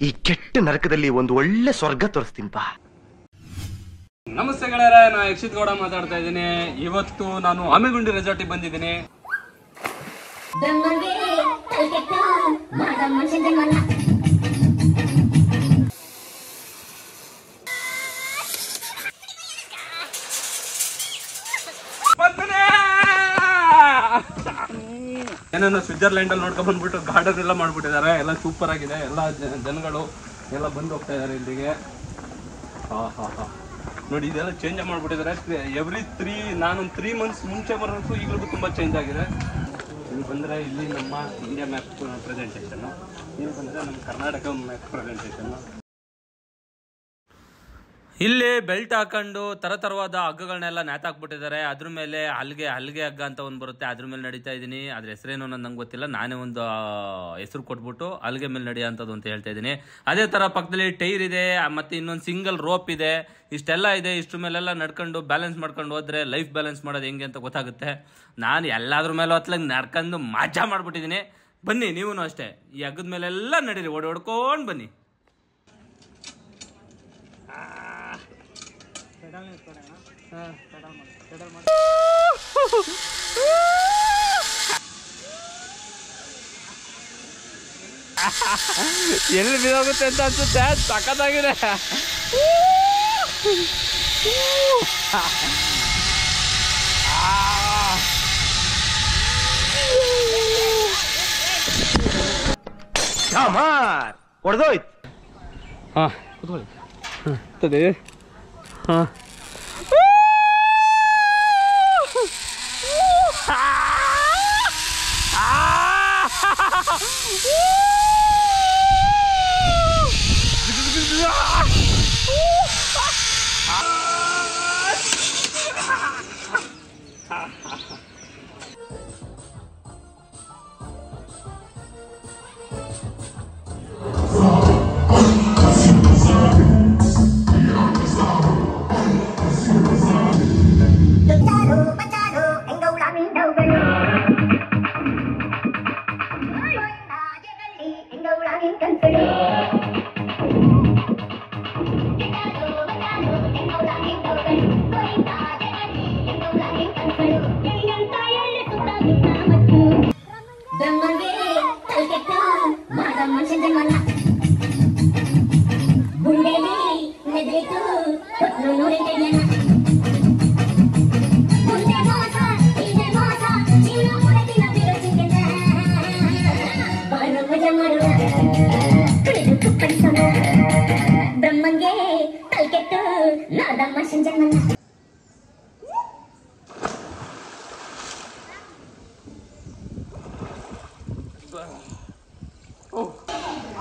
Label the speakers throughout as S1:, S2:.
S1: ಈ ಕೆಟ್ಟ ನರಕದಲ್ಲಿ ಒಂದು ಒಳ್ಳೆ ಸ್ವರ್ಗ ತೋರಿಸ್ತೀನಿ ಬಾ.
S2: ನಮಸ್ತೆ ಗೆಳೆಯರೆ, ನಾನು ಯಕ್ಷಿತ್ ಗೌಡ ಮಾತಾಡ್ತಾ ಇದ್ದೀನಿ. ಇವತ್ತು ನಾನು ಆಮೆಗುಂಡಿ ರೆಸಾರ್ಟಿಗೆ ಬಂದಿದ್ದೀನಿ. ಏನೋ ಸ್ವಿಟ್ಜರ್ಲ್ಯಾಂಡ್ ಅಲ್ಲಿ ನೋಡ್ಕೊಂಡ್ ಬಂದ್ಬಿಟ್ಟು ಗಾರ್ಡನ್ ಎಲ್ಲ ಮಾಡ್ಬಿಟ್ಟಿದ್ದಾರೆ. ಎಲ್ಲ ಸೂಪರ್ ಆಗಿದೆ. ಎಲ್ಲ ಜನಗಳು ಎಲ್ಲ ಬಂದು ಹೋಗ್ತಾ ಇದಾರೆ ಇಲ್ಲಿಗೆ. ನೋಡಿ, ಇದೆಲ್ಲ ಚೇಂಜ್ ಮಾಡ್ಬಿಟ್ಟಿದ್ದಾರೆ. ನಾನೊಂದು 3 months ಮುಂಚೆ ಬರೋದು ಈಗಲೂ ತುಂಬಾ ಚೇಂಜ್ ಆಗಿದೆ. ಇಲ್ಲಿ ಬಂದ್ರೆ ಇಲ್ಲಿ ನಮ್ಮ ಇಂಡಿಯಾ ಮ್ಯಾಪ್ ಪ್ರೆಸೆಂಟೇಷನ್, ಇಲ್ಲಿ ಬಂದ್ರೆ ನಮ್ಮ ಕರ್ನಾಟಕ ಮ್ಯಾಪ್ ಪ್ರೆಸೆಂಟೇಷನ್. ಇಲ್ಲಿ ಬೆಲ್ಟ್ ಹಾಕೊಂಡು ತರತರವಾದ ಹಗ್ಗಗಳನ್ನೆಲ್ಲ ನೇತಾಕ್ಬಿಟ್ಟಿದ್ದಾರೆ. ಅದ್ರ ಮೇಲೆ ಹಲ್ಗೆ ಹಗ್ಗ ಅಂತ ಒಂದು ಬರುತ್ತೆ, ಅದ್ರ ಮೇಲೆ ನಡೀತಾ ಇದ್ದೀನಿ. ಅದ್ರ ಹೆಸರೇನು ಅನ್ನೋದು ನಂಗೆ ಗೊತ್ತಿಲ್ಲ. ನಾನೇ ಒಂದು ಹೆಸರು ಕೊಟ್ಬಿಟ್ಟು ಹಲ್ಗೆ ಮೇಲೆ ನಡೆಯೋಂಥದ್ದು ಅಂತ ಹೇಳ್ತಾ ಇದ್ದೀನಿ. ಅದೇ ಥರ ಪಕ್ಕದಲ್ಲಿ ಟೈರ್ ಇದೆ, ಮತ್ತು ಇನ್ನೊಂದು ಸಿಂಗಲ್ ರೋಪ್ ಇದೆ. ಇಷ್ಟೆಲ್ಲ ಇದೆ. ಇಷ್ಟ್ರ ಮೇಲೆಲ್ಲ ನಡ್ಕೊಂಡು ಬ್ಯಾಲೆನ್ಸ್ ಮಾಡ್ಕೊಂಡು ಹೋದ್ರೆ ಲೈಫ್ ಬ್ಯಾಲೆನ್ಸ್ ಮಾಡೋದು ಹೆಂಗೆ ಅಂತ ಗೊತ್ತಾಗುತ್ತೆ. ನಾನು ಎಲ್ಲಾದ್ರ ಮೇಲೆ ಹೊತ್ಲಾಗ ನಡ್ಕೊಂಡು ಮಜಾ ಮಾಡ್ಬಿಟ್ಟಿದ್ದೀನಿ. ಬನ್ನಿ ನೀವೂ ಅಷ್ಟೇ, ಈ ಹಗ್ಗದ ಮೇಲೆಲ್ಲ ನಡೀರಿ, ಓಡಾಡ್ಕೊಂಡು ಬನ್ನಿ. ಎಲ್ಲಿ ಬಿದ್ದೋಗುತ್ತೆ ಅಂತ ಅನ್ಸುತ್ತೆ. ಸಖತ್ತಾಗಿದೆ.
S1: ಹೊಡೆದೋಯ್ತು.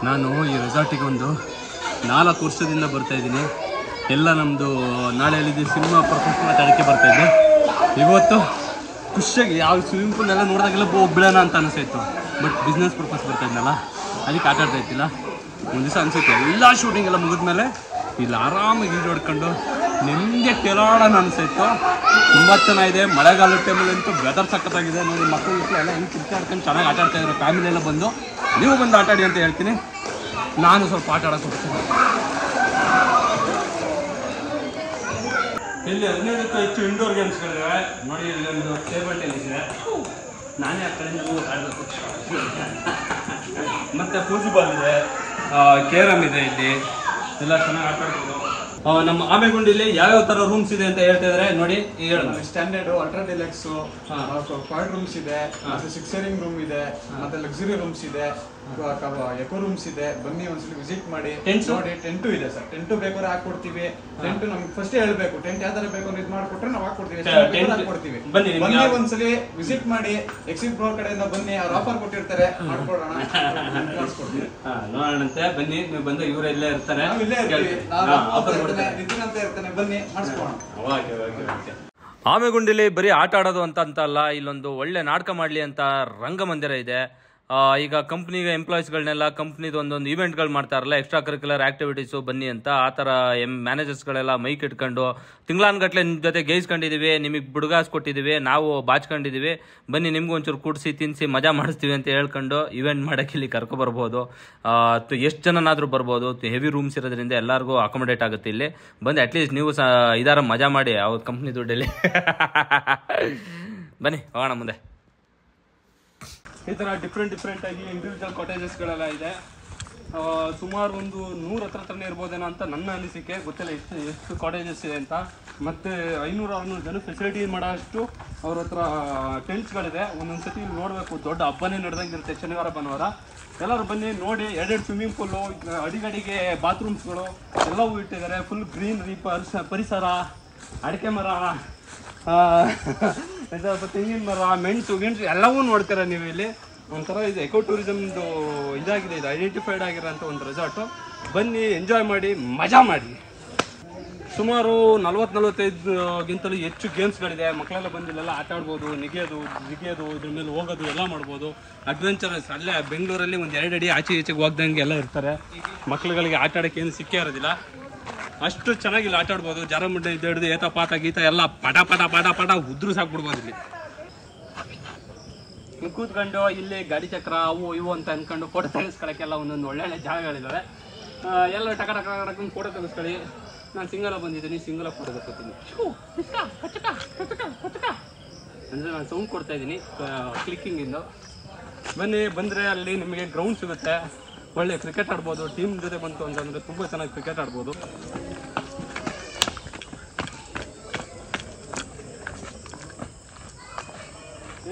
S2: ನಾನು ಈ ರೆಸಾರ್ಟಿಗೆ ಒಂದು 4 ವರ್ಷದಿಂದ ಬರ್ತಾ ಇದ್ದೀನಿ. ಎಲ್ಲ ನಮ್ಮದು ನಾಳೆ ಹೇಳಿದ್ದು ಸಿನಿಮಾ ಪರ್ಪಸ್ ಮಾತಾಡೋಕ್ಕೆ ಬರ್ತಾ ಇದ್ದೆ. ಇವತ್ತು ಖುಷಿಯಾಗಿ ಯಾವ ಸ್ವಿಮ್ಮಿಂಗ್ ಪೂಲ್ನೆಲ್ಲ ನೋಡಿದಾಗೆಲ್ಲ ಹೋಗ್ಬಿಡೋಣ ಅಂತ ಅನಿಸ್ತಾಯಿತ್ತು. ಬಟ್ ಬಿಸ್ನೆಸ್ ಪರ್ಪಸ್ ಬರ್ತಾ ಇದ್ನಲ್ಲ, ಅದಕ್ಕೆ ಆಟ ಆಡ್ತಾ ಇದ್ದಿಲ್ಲ. ಒಂದು ದಿವಸ ಅನಿಸುತ್ತೆ ಎಲ್ಲ ಶೂಟಿಂಗ್ ಎಲ್ಲ ಮುಗಿದ್ಮೇಲೆ ಇಲ್ಲಿ ಆರಾಮಾಗಿ ಈಡಾಡ್ಕೊಂಡು ನೆಮ್ಮದಿ ಕೆಲಾಡೋಣ ಅನಿಸ್ತಾಯಿತ್ತು. ತುಂಬ ಚೆನ್ನಾಗಿದೆ. ಮಳೆಗಾಲದ ಟೈಮಲ್ಲಂತೂ ವೆದರ್ ಸಖತ್ತಾಗಿದೆ. ನೋಡಿ, ಮಕ್ಕಳು ಎಲ್ಲ ಹೆಂಗೆ ಕಿರ್ಚಾಡ್ಕೊಂಡು ಚೆನ್ನಾಗಿ ಆಟ ಆಡ್ತಾ ಇದ್ರು. ಫ್ಯಾಮಿಲಿ ಎಲ್ಲ ಬಂದು ನೀವು ಬಂದು ಆಟ ಆಡಿ ಅಂತ ಹೇಳ್ತೀನಿ. ನಾನು ಸ್ವಲ್ಪ ಆಟ ಆಡೋಕೆ ಹೋಗ್ತೀನಿ. ಇಲ್ಲಿ 15ಕ್ಕೂ ಹೆಚ್ಚು ಇಂಡೋರ್ ಗೇಮ್ಸ್ಗಳಿವೆ. ನೋಡಿ, ಇಲ್ಲಿ ಒಂದು ಟೇಬಲ್ ಟೆನ್ನಿಸ್ ಇದೆ. ನಾನೇ ಆ ಕಡೆಯಿಂದ ಆಡಬೇಕು. ಮತ್ತು ಫೂಟ್ಬಾಲ್ ಇದೆ, ಕೇರಮ್ ಇದೆ. ಇಲ್ಲಿ ಎಲ್ಲ ಚೆನ್ನಾಗಿ ಆಟ ಆಡ್ಬೋದು. ನಮ್ಮ ಆಮೆಗುಂಡಿಲಿ ಯಾವ್ಯಾವ ತರ ರೂಮ್ಸ್ ಇದೆ ಅಂತ ಹೇಳ್ತಾ ಇದಾರೆ. ನೋಡಿ,
S3: standard, ultra deluxe, Quad rooms ಇದೆ, ಮತ್ತೆ 6 sharing ರೂಮ್ ಇದೆ, ಮತ್ತೆ ಲಕ್ಸುರಿ ರೂಮ್ಸ್ ಇದೆ, ಎಕೋ ರೂಮ್ಸ್ ಇದೆ. ಬನ್ನಿ ಒಂದ್ಸಲ ವಿಸಿಟ್ ಮಾಡಿ ನೋಡಿ. ಟೆಂಟು ಇದೆ ಸರ್. ಟೆಂಟು ಬೇಕಾದ್ರೆ ಹಾಕೊಡ್ತೀವಿ. ಟೆಂಟ್ ನಮ್ಗೆ ಫಸ್ಟ್ ಹೇಳ್ಬೇಕು, ಟೆಂಟ್ ಯಾವ ತರ ಬೇಕು ಇದು ಮಾಡ್ಕೊಟ್ರೆ ನಾವು ಹಾಕೊಡ್ತೀವಿ. ಬನ್ನಿ ಒಂದ್ಸಲಿ ವಿಸಿಟ್ ಮಾಡಿ. ಎಕ್ಸಿಟ್ ಬ್ರೋ ಕಡೆಯಿಂದ ಬನ್ನಿ, ಅವ್ರು ಆಫರ್ ಕೊಟ್ಟಿರ್ತಾರೆ, ಮಾಡ್ಕೊಡೋಣ,
S2: ನೋಡೋಣಂತೆ. ಬನ್ನಿ, ನೀವು ಬಂದು ಇವ್ರು ಇಲ್ಲೇ ಇರ್ತಾರೆ,
S3: ಬನ್ನಿ ಮಾಡಿಸ್ಕೊಳೋಣ.
S2: ಆಮೆಗುಂಡಿಲಿ ಬರೀ ಆಟ ಆಡೋದು ಅಂತ ಅಲ್ಲ, ಇಲ್ಲೊಂದು ಒಳ್ಳೆ ನಾಟಕ ಮಾಡ್ಲಿ ಅಂತ ರಂಗಮಂದಿರ ಇದೆ. ಈಗ ಕಂಪ್ನಿಗೆ ಎಂಪ್ಲಾಯೀಸ್ಗಳನ್ನೆಲ್ಲ ಕಂಪ್ನಿದು ಒಂದೊಂದು ಇವೆಂಟ್ಗಳು ಮಾಡ್ತಾರಲ್ಲ, ಎಕ್ಸ್ಟ್ರಾ ಕರಿಕ್ಯುಲರ್ ಆಕ್ಟಿವಿಟೀಸು ಬನ್ನಿ ಅಂತ, ಆ ಥರ ಮ್ಯಾನೇಜರ್ಸ್ಗಳೆಲ್ಲ ಮೈಕ್ ಇಟ್ಕೊಂಡು ತಿಂಗಳಾನ್ಗಟ್ಲೆ ನಿಮ್ಮ ಜೊತೆ ಗೇಯ್ಸ್ಕೊಂಡಿದ್ದೀವಿ, ನಿಮಗೆ ಬುಡ್ಗಾಸ್ ಕೊಟ್ಟಿದ್ದೀವಿ, ನಾವು ಬಾಚ್ಕೊಂಡಿದ್ದೀವಿ, ಬನ್ನಿ ನಿಮ್ಗೆ ಒಂಚೂರು ಕೂಡಿಸಿ ತಿನ್ನಿಸಿ ಮಜಾ ಮಾಡಿಸ್ತೀವಿ ಅಂತ ಹೇಳ್ಕೊಂಡು ಇವೆಂಟ್ ಮಾಡೋಕ್ಕೆ ಇಲ್ಲಿ ಕರ್ಕೊಬರ್ಬೋದು. ಎಷ್ಟು ಜನನಾದರೂ ಬರ್ಬೋದು. ಹೆವಿ ರೂಮ್ಸ್ ಇರೋದ್ರಿಂದ ಎಲ್ಲರಿಗೂ ಅಕೊಮಡೇಟ್ ಆಗುತ್ತೆ. ಇಲ್ಲಿ ಬಂದು ಅಟ್ಲೀಸ್ಟ್ ನೀವು ಸಹ ಇದಾರ ಮಜಾ ಮಾಡಿ ಅವ್ರ ಕಂಪ್ನಿ ದುಡ್ಡಲ್ಲಿ. ಬನ್ನಿ ಹೋಗೋಣ ಮುಂದೆ.
S3: ಈ ಥರ ಡಿಫ್ರೆಂಟ್ ಆಗಿ ಇಂಡಿವಿಜುವಲ್ ಕಾಟೇಜಸ್ಗಳೆಲ್ಲ ಇದೆ. ಸುಮಾರು ಒಂದು 100 ಹತ್ರನೇ ಇರ್ಬೋದೇನೋ ಅಂತ ನನ್ನ ಅನಿಸಿಕೆ, ಗೊತ್ತಿಲ್ಲ ಎಷ್ಟು ಕಾಟೇಜಸ್ ಇದೆ ಅಂತ. ಮತ್ತು 500-600 ಜನ ಫೆಸಿಲಿಟಿ ಮಾಡೋ ಅಷ್ಟು ಅವ್ರ ಹತ್ರ ಟೆಂಟ್ಸ್ಗಳಿದೆ. ಒಂದೊಂದು ಸತಿ ನೋಡಬೇಕು, ದೊಡ್ಡ ಹಬ್ಬನೇ ನಡೆದಂಗೆ ಇರುತ್ತೆ ಶನಿವಾರ ಭಾನುವಾರ. ಎಲ್ಲರೂ ಬನ್ನಿ ನೋಡಿ. 2 ಸ್ವಿಮ್ಮಿಂಗ್ ಪೂಲು, ಅಡಿಗಡಿಗೆ ಬಾತ್ರೂಮ್ಸ್ಗಳು ಎಲ್ಲವೂ ಇಟ್ಟಿದ್ದಾರೆ. ಫುಲ್ ಗ್ರೀನರಿ, ಪರಿಸರ, ಅಡಿಕೆ ಮರ, ತೆಂಗಿನ ಮರ, ಮೆಣಸು ಎಲ್ಲವೂ ನೋಡ್ತೀರ ನೀವು ಇಲ್ಲಿ. ಒಂಥರ ಇದು ಎಕೋ ಟೂರಿಸಮ್ದು ಇದಾಗಿದೆ, ಇದು ಐಡೆಂಟಿಫೈಡ್ ಆಗಿರೋಂಥ ಒಂದು ರೆಸಾರ್ಟು. ಬನ್ನಿ, ಎಂಜಾಯ್ ಮಾಡಿ, ಮಜಾ ಮಾಡಿ. ಸುಮಾರು 40-45ಗಿಂತಲೂ ಹೆಚ್ಚು ಗೇಮ್ಸ್ಗಳಿದೆ. ಮಕ್ಕಳೆಲ್ಲ ಬಂದಿಲ್ಲೆಲ್ಲ ಆಟ ಆಡ್ಬೋದು. ಜಿಗಿಯೋದು, ಇದ್ರ ಮೇಲೆ ಹೋಗೋದು ಎಲ್ಲ ಮಾಡ್ಬೋದು. ಅಡ್ವೆಂಚರಸ್. ಅಲ್ಲೇ ಬೆಂಗಳೂರಲ್ಲಿ ಒಂದು 2 ಅಡಿ ಆಚೆ ಈಚೆಗೆ ಹೋಗ್ದಂಗೆ ಎಲ್ಲ ಇರ್ತಾರೆ. ಮಕ್ಳುಗಳಿಗೆ ಆಟ ಆಡೋಕ್ಕೆ ಏನು ಸಿಕ್ಕೇ ಇರೋದಿಲ್ಲ. ಅಷ್ಟು ಚೆನ್ನಾಗಿಲ್ಲ ಆಟ ಆಡ್ಬೋದು. ಜಾರಮುಡ್ಡೆ ಹಿಡಿದು ಏತ ಪಾತ ಗೀತ ಎಲ್ಲ ಪಟ ಉದ್ರು ಸಾಕ್ಬಿಡ್ಬೋದು. ಇಲ್ಲಿ ಕೂತ್ಕೊಂಡು ಇಲ್ಲಿ ಗಾಡಿ ಚಕ್ರ ಅವು ಇವು ಅಂತ ಅಂದ್ಕೊಂಡು ಫೋಟೋ ತೆಗೆಸ್ಕೊಳ್ಳೋಕ್ಕೆಲ್ಲ ಒಂದೊಂದು ಒಳ್ಳೊಳ್ಳೆ ಜಾಗಗಳಿದ್ದಾವೆ. ಎಲ್ಲ ಟಕ ಫೋಟೋ ತೆಗೆಸ್ಕೊಳ್ಳಿ. ನಾನು ಸಿಂಗಲ ಬಂದಿದ್ದೀನಿ, ಸಿಂಗಲ ಫೋಟೋ ತೆಗೆಸ್ಕೊತೀನಿ ಅಂದರೆ ನಾನು ಸೌಂಡ್ ಕೊಡ್ತಾ ಇದ್ದೀನಿ ಕ್ಲಿಕ್ಕಿಂಗಿಂದು. ಬನ್ನಿ, ಬಂದರೆ ಅಲ್ಲಿ ನಿಮಗೆ ಗ್ರೌಂಡ್ ಸಿಗುತ್ತೆ. ಒಳ್ಳೆ ಕ್ರಿಕೆಟ್ ಆಡ್ಬೋದು. ಟೀಮ್ ಜೊತೆ ಬಂತು ಅಂತಂದರೆ ತುಂಬ ಚೆನ್ನಾಗಿ ಕ್ರಿಕೆಟ್ ಆಡ್ಬೋದು.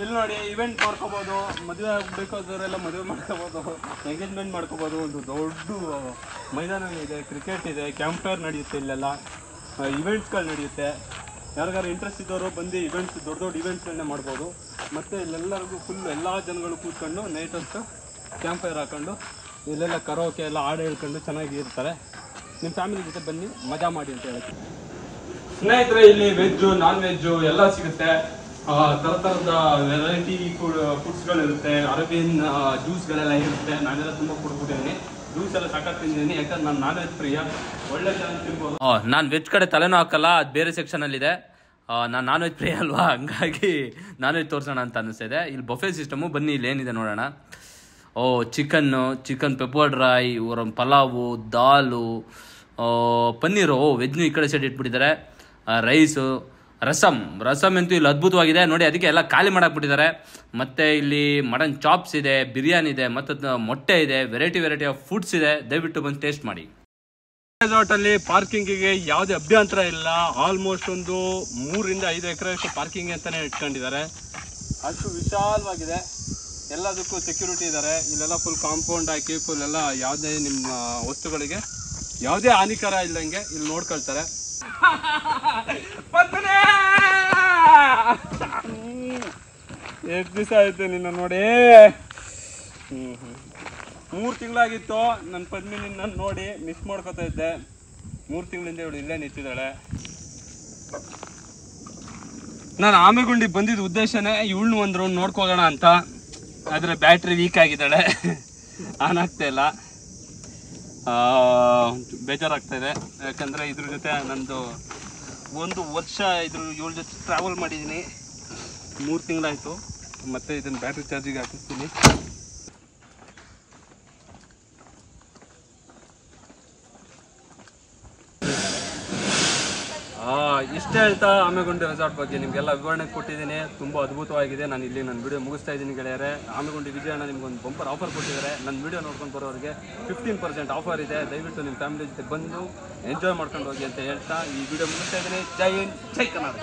S3: ಇಲ್ಲಿ ನೋಡಿ, ಇವೆಂಟ್ ಮಾಡ್ಕೋಬೋದು. ಮದುವೆ ಆಗಬೇಕಾದವರೆಲ್ಲ ಮದುವೆ ಮಾಡ್ಕೋಬೋದು, ಎಂಗೇಜ್ಮೆಂಟ್ ಮಾಡ್ಕೋಬೋದು. ಒಂದು ದೊಡ್ಡ ಮೈದಾನ ಇದೆ, ಕ್ರಿಕೆಟ್ ಇದೆ, ಕ್ಯಾಂಪ್ ಫೈರ್ ನಡೆಯುತ್ತೆ. ಇಲ್ಲೆಲ್ಲ ಇವೆಂಟ್ಸ್ಗಳು ನಡೆಯುತ್ತೆ. ಯಾರಿಗಾರು ಇಂಟ್ರೆಸ್ಟ್ ಇದ್ದವರು ಬಂದು ಇವೆಂಟ್ಸ್, ದೊಡ್ಡ ಇವೆಂಟ್ಸ್ಗಳನ್ನ ಮಾಡ್ಬೋದು. ಮತ್ತು ಇಲ್ಲೆಲ್ಲರಿಗೂ ಫುಲ್ ಎಲ್ಲ ಜನಗಳು ಕೂತ್ಕೊಂಡು ನೈಟ್ ಹೊತ್ತು ಕ್ಯಾಂಪ್ ಫೈರ್ ಹಾಕೊಂಡು ಇಲ್ಲೆಲ್ಲ ಕರೋಕೆ ಎಲ್ಲ ಹಾಡು ಹೇಳ್ಕೊಂಡು ಚೆನ್ನಾಗಿ ಇರ್ತಾರೆ. ನಿಮ್ಮ ಫ್ಯಾಮಿಲಿ ಜೊತೆ ಬನ್ನಿ, ಮಜಾ ಮಾಡಿ ಅಂತ ಹೇಳಕ್ಕೆ. ಸ್ನೇಹಿತರೆ, ಇಲ್ಲಿ ವೆಜ್ಜು, ನಾನ್ ವೆಜ್ಜು ಎಲ್ಲ ಸಿಗುತ್ತೆ. ಥರದ ವೆರೈಟಿ ಫುಡ್ಸ್ಗಳಿರುತ್ತೆ. ಅರೇಬಿಯನ್ ಜ್ಯೂಸ್ಗಳೆಲ್ಲ ಇರುತ್ತೆ. ನಾನೆಲ್ಲ ತುಂಬ ಕುಡ್ಬಿಟ್ಟಿದ್ದೀನಿ. ಜ್ಯೂಸ್ ಎಲ್ಲ ಸಾಕಾಗಿ ತಿಂದಿದ್ದೀನಿ, ಯಾಕಂದ್ರೆ ನಾನು ನಾನ್ ವೆಜ್ ಪ್ರಿಯ. ಒಳ್ಳೆ ಚೆನ್ನಾಗಿ ತಿನ್ಬೋದು.
S2: ನಾನು ವೆಜ್ ಕಡೆ ತಲೆನೂ ಹಾಕಲ್ಲ, ಅದು ಬೇರೆ ಸೆಕ್ಷನಲ್ಲಿದೆ. ನಾನು ನಾನ್ ವೆಜ್ ಪ್ರಿಯ ಅಲ್ವಾ, ಹಂಗಾಗಿ ನಾನ್ ವೆಜ್ ತೋರಿಸೋಣ ಅಂತ ಅನಿಸ್ತಿದೆ. ಇಲ್ಲಿ ಬಫೆ ಸಿಸ್ಟಮು. ಬನ್ನಿ, ಇಲ್ಲಿ ಏನಿದೆ ನೋಡೋಣ. ಚಿಕನ್ ಪೆಪ್ಪರ್ ಡ್ರೈ, ಪಲಾವು, ದಾಲು, ಪನ್ನೀರು, ವೆಜ್ನು ಈ ಕಡೆ ಸೈಡ್ ಇಟ್ಬಿಟ್ಟಿದ್ದಾರೆ. ರೈಸು, ರಸಮ್ ಅಂತೂ ಇಲ್ಲಿ ಅದ್ಭುತವಾಗಿದೆ ನೋಡಿ. ಅದಕ್ಕೆ ಎಲ್ಲ ಖಾಲಿ ಮಾಡಾಕ್ಬಿಟ್ಟಿದ್ದಾರೆ. ಮತ್ತು ಇಲ್ಲಿ ಮಟನ್ ಚಾಪ್ಸ್ ಇದೆ, ಬಿರಿಯಾನಿ ಇದೆ, ಮತ್ತು ಮೊಟ್ಟೆ ಇದೆ. ವೆರೈಟಿ ಆಫ್ ಫುಡ್ಸ್ ಇದೆ. ದಯವಿಟ್ಟು ಬಂದು ಟೇಸ್ಟ್ ಮಾಡಿ.
S3: ರೆಸಾರ್ಟಲ್ಲಿ ಪಾರ್ಕಿಂಗಿಗೆ ಯಾವುದೇ ಅಭ್ಯಂತರ ಇಲ್ಲ. ಆಲ್ಮೋಸ್ಟ್ ಒಂದು 3-5 ಎಕರೆಷ್ಟು ಪಾರ್ಕಿಂಗ್ ಅಂತಲೇ ಇಟ್ಕೊಂಡಿದ್ದಾರೆ. ಅಷ್ಟು ವಿಶಾಲವಾಗಿದೆ. ಎಲ್ಲದಕ್ಕೂ ಸೆಕ್ಯೂರಿಟಿ ಇದ್ದಾರೆ. ಇಲ್ಲೆಲ್ಲ ಫುಲ್ ಕಾಂಪೌಂಡ್ ಹಾಕಿ ಫುಲ್ ಎಲ್ಲ ಯಾವುದೇ ನಿಮ್ಮ ವಸ್ತುಗಳಿಗೆ ಯಾವುದೇ ಹಾನಿಕರ ಇಲ್ಲದಂಗೆ ಇಲ್ಲಿ ನೋಡ್ಕೊಳ್ತಾರೆ. ಎಷ್ಟು ದಿವಸ ಆಯ್ತು ನಿನ್ನ ನೋಡಿ. 3 ತಿಂಗಳಾಗಿತ್ತು ನನ್ನ ಪದ್ಮಿನಿ ನನ್ನ ನೋಡಿ ಮಿಸ್ ಮಾಡ್ಕೊತಾ ಇದ್ದೆ. 3 ತಿಂಗಳಿಂದ ಇವಳು ಇಲ್ಲೇ ನಿಂತಿದ್ದಾಳೆ. ನಾನು ಆಮೆಗುಂಡಿ ಬಂದಿದ್ದ ಉದ್ದೇಶನೇ ಇವಳನ್ನ ಒಂದು ರೌಂಡ್ ನೋಡ್ಕೋಗೋಣ ಅಂತ. ಆದರೆ ಬ್ಯಾಟ್ರಿ ವೀಕ್ ಆಗಿದ್ದಾಳೆ, ಆನ್ ಆಗ್ತಾ ಇಲ್ಲ. ಬೇಜಾರಾಗ್ತಾ ಇದೆ. ಯಾಕಂದರೆ ಇದ್ರ ಜೊತೆ ನಂದು 1 ವರ್ಷ ಇವಳ ಜೊತೆ ಟ್ರಾವೆಲ್ ಮಾಡಿದ್ದೀನಿ. 3 ತಿಂಗಳಾಯಿತು. ಮತ್ತು ಇದನ್ನು ಬ್ಯಾಟ್ರಿ ಚಾರ್ಜಿಗೆ ಹಾಕಿಸ್ತೀನಿ. ಇಷ್ಟೇ ಹೇಳ್ತಾ ಆಮೆಗುಂಡಿ ರೆಸಾರ್ಟ್ ಬಗ್ಗೆ ನಿಮಗೆಲ್ಲ ವಿವರಣೆ ಕೊಟ್ಟಿದ್ದೀನಿ. ತುಂಬ ಅದ್ಭುತವಾಗಿದೆ. ನಾನು ಇಲ್ಲಿ ನನ್ನ ವಿಡಿಯೋ ಮುಗಿಸ್ತಾ ಇದ್ದೀನಿ ಗೆಳೆಯರೆ. ಆಮೆಗುಂಡಿ ವಿಜಯಣ್ಣ ನಿಮ್ಗೊಂದು ಬಂಪರ್ ಆಫರ್ ಕೊಟ್ಟಿದ್ದಾರೆ. ನನ್ನ ವಿಡಿಯೋ ನೋಡ್ಕೊಂಡು ಬರೋರಿಗೆ 15% ಆಫರ್ ಇದೆ. ದಯವಿಟ್ಟು ನಿಮ್ಮ ಫ್ಯಾಮಿಲಿ ಜೊತೆ ಬಂದು ಎಂಜಾಯ್ ಮಾಡ್ಕೊಂಡು ಹೋಗಿ ಅಂತ ಹೇಳ್ತಾ ಈ ವಿಡಿಯೋ ಮುಗಿಸ್ತಾ ಇದ್ದೀನಿ. ಜೈ ಹಿಂದ್, ಜೈ ಕರ್ನಾಟಕ.